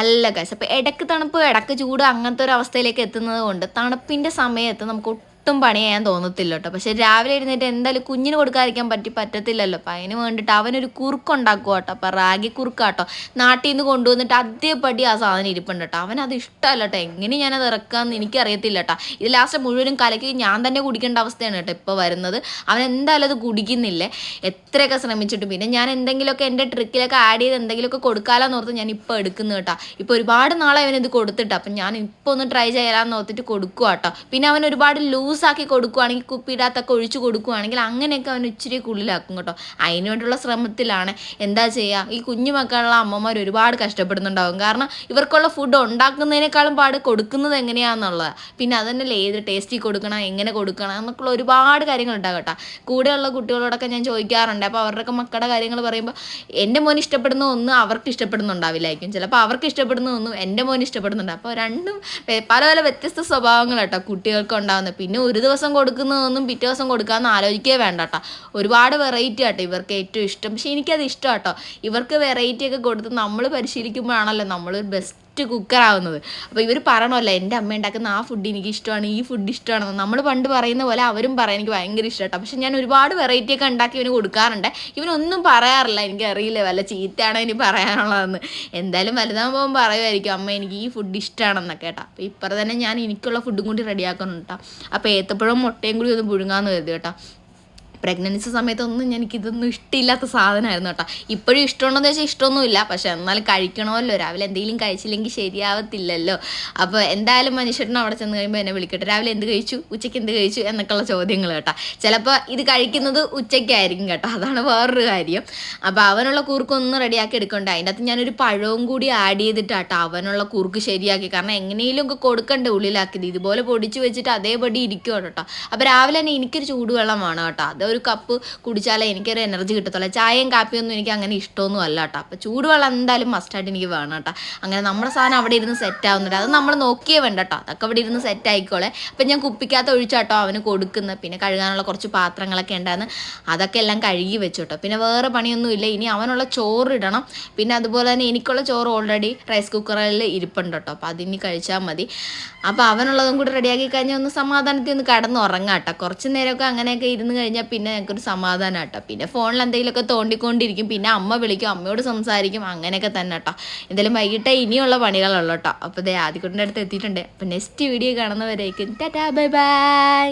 അല്ല ഗൈസ്. അപ്പോൾ ഇടയ്ക്ക് തണുപ്പ് ഇടയ്ക്ക് ചൂട് അങ്ങനത്തെ ഒരു അവസ്ഥയിലേക്ക് എത്തുന്നത് കൊണ്ട് തണുപ്പിൻ്റെ സമയത്ത് നമുക്ക് ഒട്ടും പണി ചെയ്യാൻ തോന്നത്തില്ല കേട്ടോ. പക്ഷെ രാവിലെ എഴുന്നേറ്റ് എന്തായാലും കുഞ്ഞിന് കൊടുക്കാതിരിക്കാൻ പറ്റത്തില്ലല്ലോ. അപ്പം അതിന് വേണ്ടിയിട്ട് അവനൊരു കുറുക്കുണ്ടാക്കുക കേട്ടോ. അപ്പം റാഗി കുറുക്കാട്ടോ, നാട്ടിൽ നിന്ന് കൊണ്ടുവന്നിട്ട് അതേപടി ആ സാധനം ഇരിപ്പുണ്ട് കേട്ടോ. അവനത് ഇഷ്ടമല്ല കേട്ടോ. എങ്ങനെ ഞാനത് ഇറക്കാമെന്ന് എനിക്കറിയത്തില്ല കേട്ടോ. ഇത് ലാസ്റ്റ് മുഴുവനും കലക്കി ഞാൻ തന്നെ കുടിക്കേണ്ട അവസ്ഥയാണ് കേട്ടോ ഇപ്പോൾ വരുന്നത്. അവൻ എന്തായാലും അത് കുടിക്കുന്നില്ലേ, എത്രയൊക്കെ ശ്രമിച്ചിട്ട്. പിന്നെ ഞാൻ എന്തെങ്കിലുമൊക്കെ എൻ്റെ ട്രിക്കിലൊക്കെ ആഡ് ചെയ്ത് എന്തെങ്കിലുമൊക്കെ കൊടുക്കാമെന്ന് ഓർത്ത് ഞാൻ ഇപ്പോൾ എടുക്കുന്നു കേട്ടോ. ഇപ്പോൾ ഒരുപാട് നാളെ അവനിത് കൊടുത്തിട്ട്, അപ്പം ഞാൻ ഇപ്പോൾ ഒന്ന് ട്രൈ ചെയ്യാമെന്ന് ഓർത്തിട്ട് കൊടുക്കുക കേട്ടോ. പിന്നെ അവൻ ഒരുപാട് ലൂസാക്കി കൊടുക്കുകയാണെങ്കിൽ, കുപ്പിയിടാത്തൊക്കെ ഒഴിച്ച് കൊടുക്കുകയാണെങ്കിൽ അങ്ങനെയൊക്കെ അവൻ ഇച്ചിരി ഉള്ളിലാക്കും കേട്ടോ. അതിന് വേണ്ടിയുള്ള ശ്രമത്തിലാണ്. എന്താ ചെയ്യുക, ഈ കുഞ്ഞു മക്കളുള്ള അമ്മമാർ ഒരുപാട് കഷ്ടപ്പെടുന്നുണ്ടാവും. കാരണം ഇവർക്കുള്ള ഫുഡ് ഉണ്ടാക്കുന്നതിനേക്കാളും പാട് കൊടുക്കുന്നത് എങ്ങനെയാണെന്നുള്ളത്. പിന്നെ അതന്നെയല്ലേ ഏത് ടേസ്റ്റി കൊടുക്കണം, എങ്ങനെ കൊടുക്കണം എന്നൊക്കെയുള്ള ഒരുപാട് കാര്യങ്ങളുണ്ടാകും കേട്ടോ. കൂടെയുള്ള കുട്ടികളോടൊക്കെ ഞാൻ ചോദിക്കാറുണ്ട്. അപ്പോൾ അവരുടെയൊക്കെ മക്കളുടെ കാര്യങ്ങൾ പറയുമ്പോൾ എൻ്റെ മോൻ ഇഷ്ടപ്പെടുന്ന ഒന്നും അവർക്ക് ഇഷ്ടപ്പെടുന്നുണ്ടാവില്ലായിരിക്കും. ചിലപ്പോൾ അവർക്ക് ഇഷ്ടപ്പെടുന്ന ഒന്നും എൻ്റെ മോൻ ഇഷ്ടപ്പെടുന്നുണ്ട്. അപ്പോൾ രണ്ടും പല പല വ്യത്യസ്ത സ്വഭാവങ്ങൾ കേട്ടോ കുട്ടികൾക്ക് ഉണ്ടാകുന്നത്. പിന്നെ ഒരു ദിവസം കൊടുക്കുന്നതൊന്നും പിറ്റേ ദിവസം കൊടുക്കാമെന്ന് ആലോചിക്കുകയേ വേണ്ട കേട്ടോ. ഒരുപാട് വെറൈറ്റി ആട്ടോ ഇവർക്ക് ഏറ്റവും ഇഷ്ടം. പക്ഷേ എനിക്കത് ഇഷ്ടം കേട്ടോ. ഇവർക്ക് വെറൈറ്റി ഒക്കെ കൊടുത്ത് നമ്മൾ പരിശീലിക്കുമ്പോഴാണല്ലോ നമ്മൾ ബെസ്റ്റ് കുക്കറാവുന്നത്. അപ്പോൾ ഇവർ പറയണമല്ലോ, എൻ്റെ അമ്മ ഉണ്ടാക്കുന്ന ആ ഫുഡ് എനിക്ക് ഇഷ്ടമാണ്, ഈ ഫുഡ് ഇഷ്ടമാണെന്ന്. നമ്മൾ പണ്ട് പറയുന്ന പോലെ അവരും പറയാൻ എനിക്ക് ഭയങ്കര ഇഷ്ടം കേട്ടോ. പക്ഷെ ഞാൻ ഒരുപാട് വെറൈറ്റി ഒക്കെ ഉണ്ടാക്കി ഇവന് കൊടുക്കാറുണ്ട്. ഇവനൊന്നും പറയാറില്ല. എനിക്കറിയില്ല വല്ല ചീത്തയാണോ ഇനി പറയാനുള്ളതെന്ന്. എന്തായാലും വലുതാകുമ്പോൾ പറയുമായിരിക്കും, അമ്മ എനിക്ക് ഈ ഫുഡ് ഇഷ്ടമാണെന്നൊക്കെ കേട്ടോ. അപ്പോൾ ഇപ്പം തന്നെ ഞാൻ എനിക്കുള്ള ഫുഡും കൂടി റെഡിയാക്കണം കേട്ടോ. അപ്പോൾ ഏത്തപ്പഴവും മുട്ടയും കൂടി ഒന്ന് പുഴുങ്ങാമെന്ന് കരുതി കേട്ടോ. പ്രഗ്നൻസി സമയത്തൊന്നും എനിക്കിതൊന്നും ഇഷ്ടമില്ലാത്ത സാധനമായിരുന്നു കേട്ടോ. ഇപ്പോഴും ഇഷ്ടമുണ്ടെന്ന് വെച്ചാൽ ഇഷ്ടമൊന്നുമില്ല. പക്ഷെ എന്നാലും കഴിക്കണമല്ലോ, രാവിലെ എന്തെങ്കിലും കഴിച്ചില്ലെങ്കിൽ ശരിയാവത്തില്ലല്ലോ. അപ്പോൾ എന്തായാലും മനുഷ്യരനും അവിടെ ചെന്ന് കഴിയുമ്പോൾ എന്നെ വിളിക്കട്ടെ, രാവിലെ എന്ത് കഴിച്ചു, ഉച്ചയ്ക്ക് എന്ത് കഴിച്ചു എന്നൊക്കെയുള്ള ചോദ്യങ്ങൾ കേട്ടോ. ചിലപ്പോൾ ഇത് കഴിക്കുന്നത് ഉച്ചയ്ക്കായിരിക്കും കേട്ടോ. അതാണ് വേറൊരു കാര്യം. അപ്പോൾ അവനുള്ള കുറുക്കൊന്നും റെഡിയാക്കി എടുക്കണ്ട. അതിൻ്റെ അകത്ത് ഞാനൊരു പഴവും കൂടി ആഡ് ചെയ്തിട്ടാട്ടോ അവനുള്ള കുറുക്ക് ശരിയാക്കി. കാരണം എങ്ങനെയും ഒക്കെ കൊടുക്കണ്ടേ ഉള്ളിലാക്കിയത്. ഇതുപോലെ പൊടിച്ച് വെച്ചിട്ട് അതേപടി ഇരിക്കുമോ കേട്ടോ. അപ്പോൾ രാവിലെ തന്നെ എനിക്കൊരു ചൂടുവെള്ളം വേണം കേട്ടോ. അതൊരു കപ്പ് കുടിച്ചാലേ എനിക്കൊരു എനർജി കിട്ടത്തുള്ളൂ. ചായയും കാപ്പിയൊന്നും എനിക്ക് അങ്ങനെ ഇഷ്ടമൊന്നും അല്ല കേട്ടോ. അപ്പോൾ ചൂടുവെള്ളം എന്തായാലും മസ്റ്റായിട്ട് എനിക്ക് വേണം കേട്ടോ. അങ്ങനെ നമ്മുടെ സാധനം അവിടെ ഇരുന്ന് സെറ്റ് ആവുന്നുണ്ട്. അത് നമ്മൾ നോക്കിയേ വേണ്ട കേട്ടോ. അതൊക്കെ അവിടെ ഇരുന്ന് സെറ്റ് ആയിക്കോളെ. അപ്പം ഞാൻ കുപ്പിക്കകത്ത് ഒഴിച്ചാട്ടോ അവന് കൊടുക്കുന്നത്. പിന്നെ കഴുകാനുള്ള കുറച്ച് പാത്രങ്ങളൊക്കെ ഉണ്ടായിരുന്നു, അതൊക്കെ എല്ലാം കഴുകി വെച്ചു കേട്ടോ. പിന്നെ വേറെ പണിയൊന്നുമില്ല. ഇനി അവനുള്ള ചോറ് ഇടണം. പിന്നെ അതുപോലെ തന്നെ എനിക്കുള്ള ചോറ് ഓൾറെഡി റൈസ് കുക്കറിൽ ഇരിപ്പുണ്ട് കേട്ടോ. അപ്പോൾ അതിനി കഴിച്ചാൽ മതി. അപ്പോൾ അവനുള്ളതും കൂടി റെഡിയാക്കി കഴിഞ്ഞാൽ ഒന്ന് സമാധാനത്തിൽ ഒന്ന് കിടന്നുറങ്ങാം കേട്ടോ. കുറച്ച് നേരമൊക്കെ അങ്ങനെയൊക്കെ ഇരുന്ന് കഴിഞ്ഞാൽ പിന്നെ ഞങ്ങൾക്കൊരു സമാധാനം കേട്ടോ. പിന്നെ ഫോണിൽ എന്തെങ്കിലുമൊക്കെ തോണ്ടിക്കൊണ്ടിരിക്കും. പിന്നെ അമ്മ വിളിക്കും, അമ്മയോട് സംസാരിക്കും, അങ്ങനെയൊക്കെ തന്നെ കേട്ടോ. എന്തായാലും വൈകിട്ട് ഇനിയുള്ള പണികളുള്ളൂ കേട്ടോ. അപ്പോൾ ദേ ആദ്യക്കുട്ടിൻ്റെ അടുത്ത് എത്തിയിട്ടുണ്ട്. അപ്പോൾ നെക്സ്റ്റ് വീഡിയോ കാണുന്നവരേക്കും ടാറ്റാ ബൈ ബൈ.